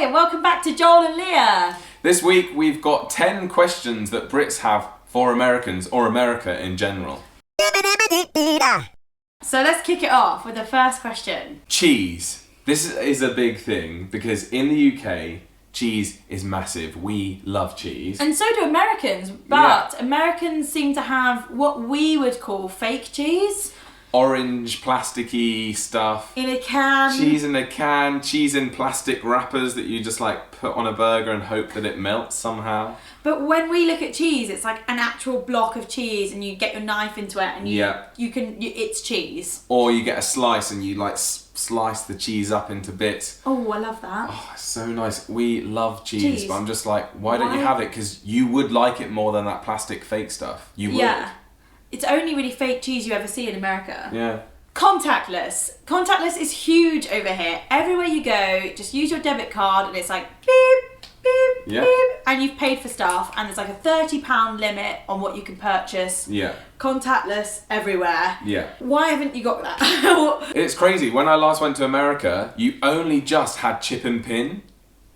Hi, and welcome back to Joel and Lia. This week we've got 10 questions that Brits have for Americans or America in general. So let's kick it off with the first question. Cheese. This is a big thing because in the UK, cheese is massive. We love cheese. And so do Americans, but Americans seem to have what we would call fake cheese. Orange, plasticky stuff. In a can. Cheese in a can, cheese in plastic wrappers that you just like put on a burger and hope that it melts somehow. But when we look at cheese, it's like an actual block of cheese and you get your knife into it and it's cheese. Or you get a slice and you like slice the cheese up into bits. Oh, I love that. Oh, it's so nice. We love cheese. But I'm just like, why don't you have it? Because you would like it more than that plastic fake stuff. You would. Yeah. It's only really fake cheese you ever see in America. Yeah. Contactless. Contactless is huge over here. Everywhere you go, just use your debit card and it's like beep, beep, beep. And you've paid for stuff and there's like a £30 limit on what you can purchase. Yeah. Contactless everywhere. Yeah. Why haven't you got that? It's crazy. When I last went to America, you only just had chip and pin.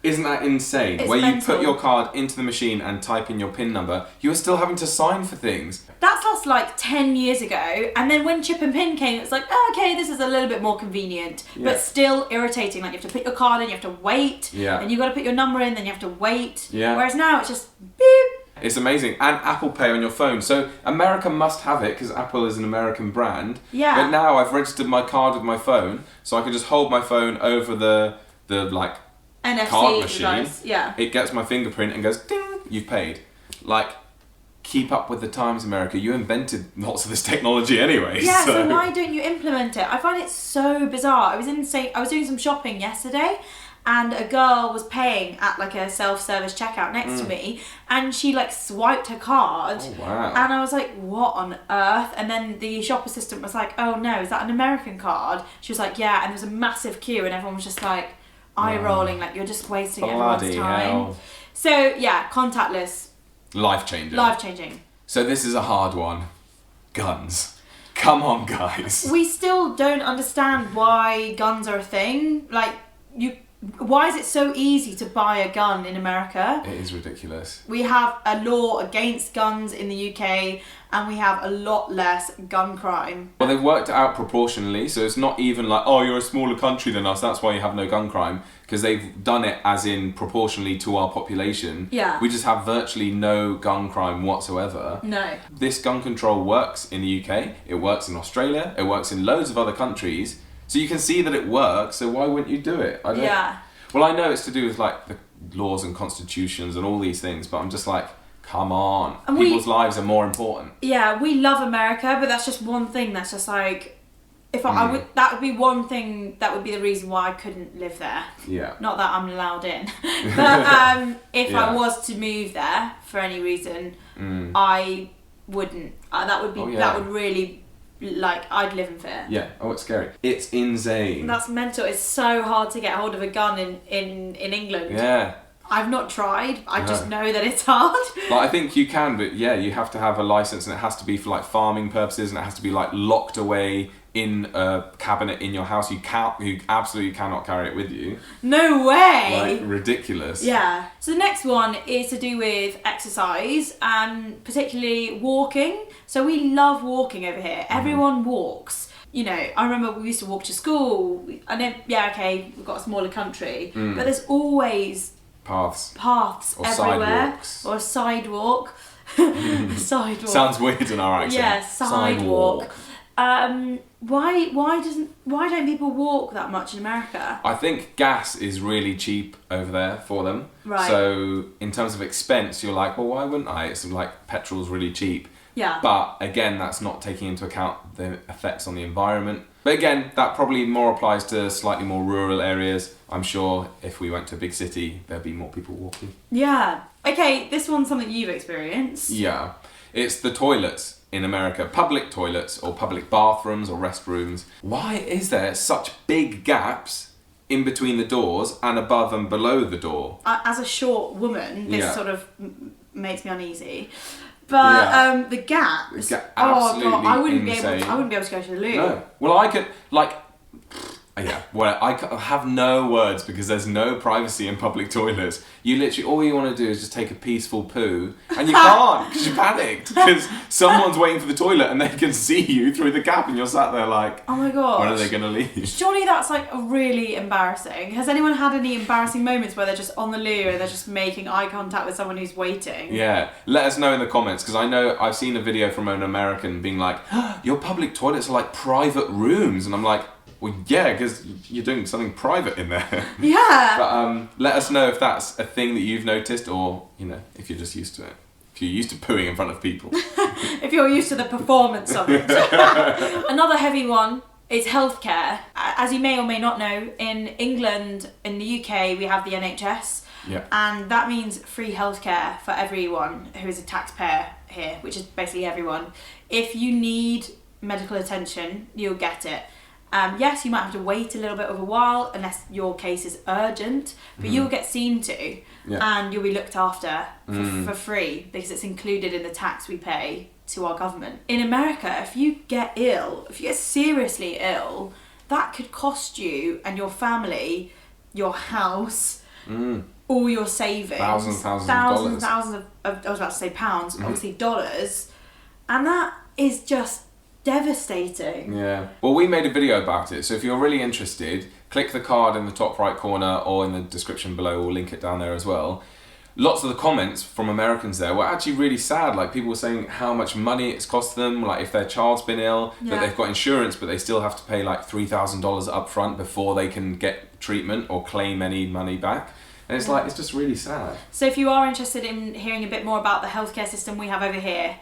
Isn't that insane? It's Where mental. you put your card into the machine and type in your PIN number, you were still having to sign for things. That's us like 10 years ago. And then when chip and pin came, it's like, oh, okay, this is a little bit more convenient. Yeah. But still irritating. Like you have to put your card in, you have to wait. Yeah. And you've got to put your number in, then you have to wait. Yeah. Whereas now it's just beep. It's amazing. And Apple Pay on your phone. So America must have it because Apple is an American brand. Yeah. But now I've registered my card with my phone, so I can just hold my phone over the like NFC card machine. device. Yeah. It gets my fingerprint and goes ding, you've paid. Like, keep up with the times, America. You invented lots of this technology anyway. Yeah, so why don't you implement it? I find it so bizarre. I was doing some shopping yesterday and a girl was paying at like a self-service checkout next to me and she like swiped her card. Oh, wow. And I was like, what on earth? And then the shop assistant was like, oh no, is that an American card? She was like, yeah, and there was a massive queue and everyone was just like eye rolling, like you're just wasting everyone's time. Hell. So yeah, contactless. Life changing. Life changing. So this is a hard one. Guns. Come on, guys. We still don't understand why guns are a thing. Like, why is it so easy to buy a gun in America? It is ridiculous. We have a law against guns in the UK and we have a lot less gun crime. Well, they've worked it out proportionally, so it's not even like, oh, you're a smaller country than us, that's why you have no gun crime, because they've done it as in proportionally to our population. Yeah. We just have virtually no gun crime whatsoever. No. This gun control works in the UK, it works in Australia, it works in loads of other countries, so you can see that it works, so why wouldn't you do it? Yeah. Well, I know it's to do with like the laws and constitutions and all these things, but I'm just like, come on. And people's lives are more important. Yeah, we love America, but that's just one thing that's just like, if I would, that would be one thing that would be the reason why I couldn't live there. Yeah. Not that I'm allowed in, but if Yeah. I was to move there for any reason, I wouldn't. That would really, like, I'd live in fear. Yeah. Oh, it's scary. It's insane. That's mental. It's so hard to get hold of a gun in England. Yeah. I've not tried. I just know that it's hard. Like, I think you can, but yeah, you have to have a license and it has to be for like farming purposes and it has to be like locked away in a cabinet in your house. You absolutely cannot carry it with you. No way. Like, ridiculous. Yeah. So the next one is to do with exercise and particularly walking. So we love walking over here. Everyone walks. You know, I remember we used to walk to school. And then, we've got a smaller country, but there's always Paths or everywhere. Sidewalks. Or a sidewalk. Sidewalk. Sounds weird in our accent. Yeah, sidewalk. Why don't people walk that much in America? I think gas is really cheap over there for them. Right. So in terms of expense, you're like, well, why wouldn't I? It's like petrol's really cheap. Yeah. But again, that's not taking into account the effects on the environment. But again, that probably more applies to slightly more rural areas. I'm sure if we went to a big city, there'd be more people walking. Yeah. Okay, this one's something you've experienced. Yeah. It's the toilets in America. Public toilets or public bathrooms or restrooms. Why is there such big gaps in between the doors and above and below the door? As a short woman, this sort of makes me uneasy. But Yeah. the gaps. Absolutely I wouldn't be insane. able to go to the loo. No. Well, I could, like, Yeah, well, have no words because there's no privacy in public toilets. You literally, all you want to do is just take a peaceful poo, and you can't because you're panicked because someone's waiting for the toilet and they can see you through the gap, and you're sat there like, oh my god, when are they going to leave? Surely that's like really embarrassing. Has anyone had any embarrassing moments where they're just on the loo and they're just making eye contact with someone who's waiting? Yeah, let us know in the comments because I know I've seen a video from an American being like, your public toilets are like private rooms, and I'm like, well, yeah, because you're doing something private in there. Yeah. But let us know if that's a thing that you've noticed, or if you're just used to it. If you're used to pooing in front of people. If you're used to the performance of it. Another heavy one is healthcare. As you may or may not know, in England, in the UK, we have the NHS. Yeah. And that means free healthcare for everyone who is a taxpayer here, which is basically everyone. If you need medical attention, you'll get it. Yes, you might have to wait a little bit of a while unless your case is urgent, but you'll get seen to, and you'll be looked after for free because it's included in the tax we pay to our government. In America, if you get seriously ill, that could cost you and your family, your house, all your savings. Thousands of dollars. Thousands of, I was about to say pounds, obviously dollars, and that is just devastating. Yeah. Well, we made a video about it, so if you're really interested, click the card in the top right corner or in the description below. We'll link it down there as well. Lots of the comments from Americans there were actually really sad. Like, people were saying how much money it's cost them, like if their child's been ill, that they've got insurance, but they still have to pay like $3,000 up front before they can get treatment or claim any money back. And it's like, it's just really sad. So if you are interested in hearing a bit more about the healthcare system we have over here,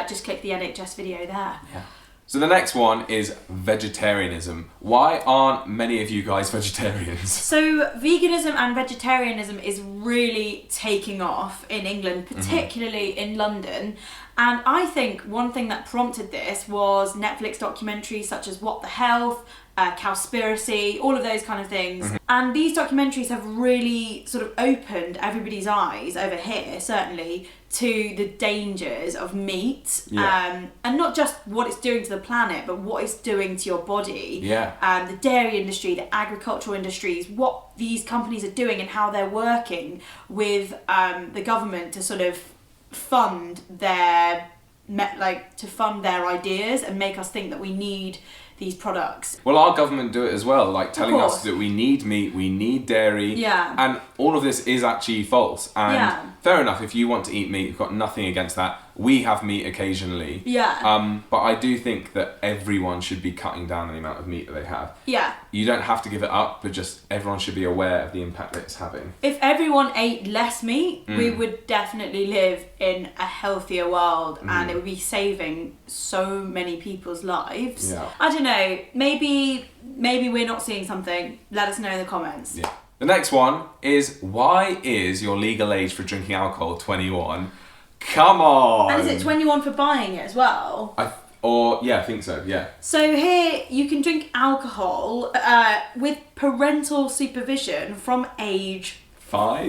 just click the NHS video there. Yeah. So the next one is vegetarianism. Why aren't many of you guys vegetarians? So veganism and vegetarianism is really taking off in England, particularly in London. And I think one thing that prompted this was Netflix documentaries such as What the Health, Cowspiracy, all of those kind of things. And these documentaries have really sort of opened everybody's eyes over here, certainly, to the dangers of meat. And not just what it's doing to the planet, but what it's doing to your body. The dairy industry, the agricultural industries, what these companies are doing and how they're working with the government to sort of fund their ideas and make us think that we need these products. Well, our government do it as well, like telling us that we need meat, we need dairy, and all of this is actually false. And fair enough, if you want to eat meat, you've got nothing against that. We have meat occasionally. But I do think that everyone should be cutting down the amount of meat that they have. You don't have to give it up, but just everyone should be aware of the impact that it's having. If everyone ate less meat, we would definitely live in a healthier world, and it would be saving so many people's lives. I don't know, maybe we're not seeing something. Let us know in the comments. The next one is, why is your legal age for drinking alcohol 21? Come on! And is it 21 for buying it as well? I think so, yeah. So here you can drink alcohol with parental supervision from age 5,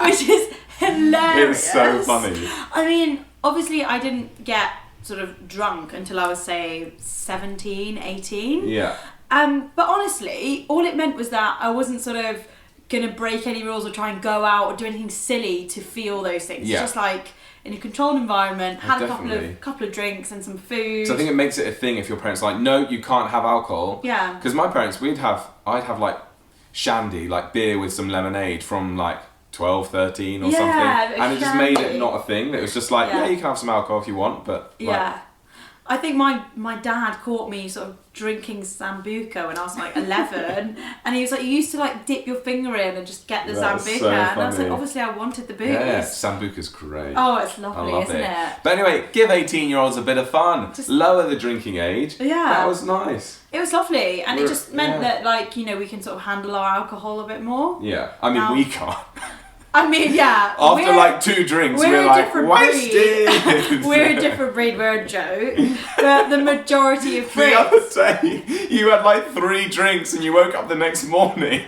which is hilarious. It's so funny. I mean, obviously I didn't get sort of drunk until I was, say, 17, 18. But honestly, all it meant was that I wasn't sort of gonna break any rules or try and go out or do anything silly to feel those things. It's just like in a controlled environment, had a couple of drinks and some food. So I think it makes it a thing if your parents are like, no, you can't have alcohol. Because my parents, I'd have like shandy, like beer with some lemonade from like 12, 13 or something. And it just made it not a thing. It was just like, you can have some alcohol if you want, but like, I think my dad caught me sort of drinking Sambuca when I was like 11, and he was like, you used to like dip your finger in and just get the Sambuca, so and I was like, obviously I wanted the booze. Sambuca's great. Oh, it's lovely, isn't it? But anyway, give 18-year-olds a bit of fun. Just lower the drinking age. That was nice. It was lovely, and it just meant that, like, you know, we can sort of handle our alcohol a bit more. I mean, we can't. I mean, After like 2 drinks, we're like, wasted. We're a different breed, we're a joke. But the majority of Brits... The other day, you had like 3 drinks and you woke up the next morning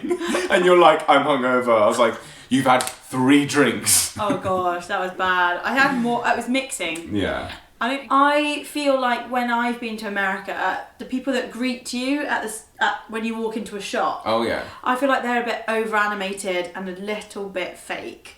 and you're like, I'm hungover. I was like, you've had 3 drinks. Oh gosh, that was bad. I had more, I was mixing. I feel like when I've been to America, the people that greet you when you walk into a shop, Oh yeah. I feel like they're a bit over animated and a little bit fake.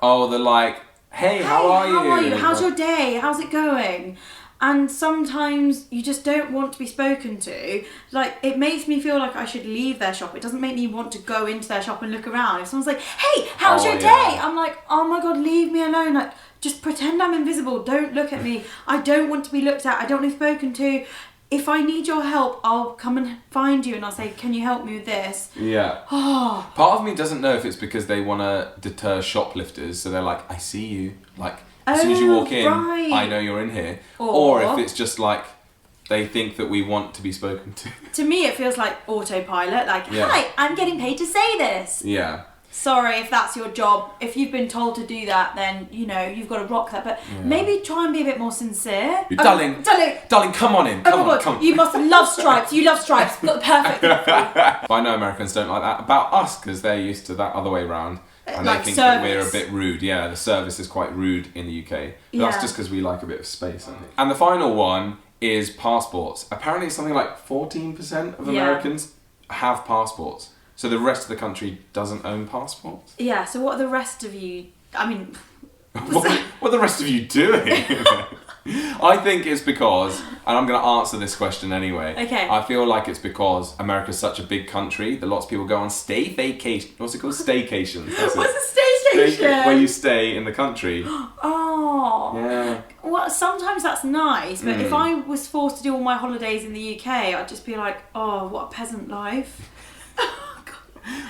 Oh, they're like, hey, how are you? How's your day? How's it going? And sometimes you just don't want to be spoken to. Like, it makes me feel like I should leave their shop. It doesn't make me want to go into their shop and look around. If someone's like, hey, how's your day? I'm like, oh my God, leave me alone. Like, just pretend I'm invisible. Don't look at me. I don't want to be looked at. I don't want to be spoken to. If I need your help, I'll come and find you and I'll say, can you help me with this? Yeah. Oh. Part of me doesn't know if it's because they want to deter shoplifters, so they're like, I see you. Like, as soon as you walk in, right. I know you're in here. Or if it's just like, they think that we want to be spoken to. To me, it feels like autopilot. Like, hi, I'm getting paid to say this. Yeah. Sorry if that's your job. If you've been told to do that, then, you know, you've got to rock that. But maybe try and be a bit more sincere. Darling, come on in. Come on. You must love stripes. You love stripes. You've got the perfect But I know Americans don't like that about us because they're used to that other way around. And like they think service. that we're a bit rude. Yeah, the service is quite rude in the UK. But that's just because we like a bit of space, I think. And the final one is passports. Apparently something like 14% of Americans have passports. So the rest of the country doesn't own passports? Yeah, so what are the rest of you... I mean... what are the rest of you doing? I think it's because, and I'm going to answer this question anyway. Okay. I feel like it's because America's such a big country that lots of people go on vacation. What's it called? Staycations. What's a staycation? Where you stay in the country. Oh. Yeah. Well, sometimes that's nice, but if I was forced to do all my holidays in the UK, I'd just be like, oh, what a peasant life.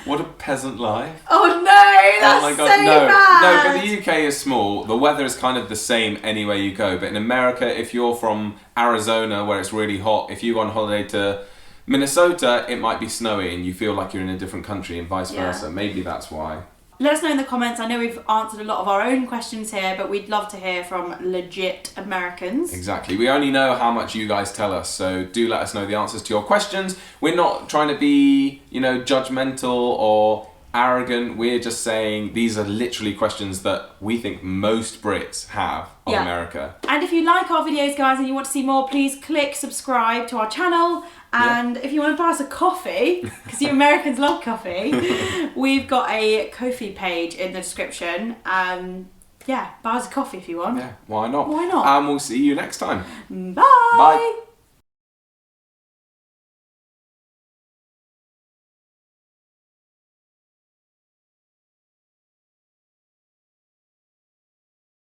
What a peasant life. Oh no, that's oh my God, so bad. No, but the UK is small. The weather is kind of the same anywhere you go. But in America, if you're from Arizona where it's really hot, if you go on holiday to Minnesota, it might be snowy and you feel like you're in a different country and vice versa. Maybe that's why. Let us know in the comments. I know we've answered a lot of our own questions here, but we'd love to hear from legit Americans. Exactly. We only know how much you guys tell us, so do let us know the answers to your questions. We're not trying to be, judgmental or arrogant. We're just saying these are literally questions that we think most Brits have of America. And if you like our videos, guys, and you want to see more, please click subscribe to our channel. And if you want to buy us a coffee, because you Americans love coffee, we've got a Ko-fi page in the description. Buy us a coffee if you want. Yeah, why not? Why not? And we'll see you next time. Bye! Bye!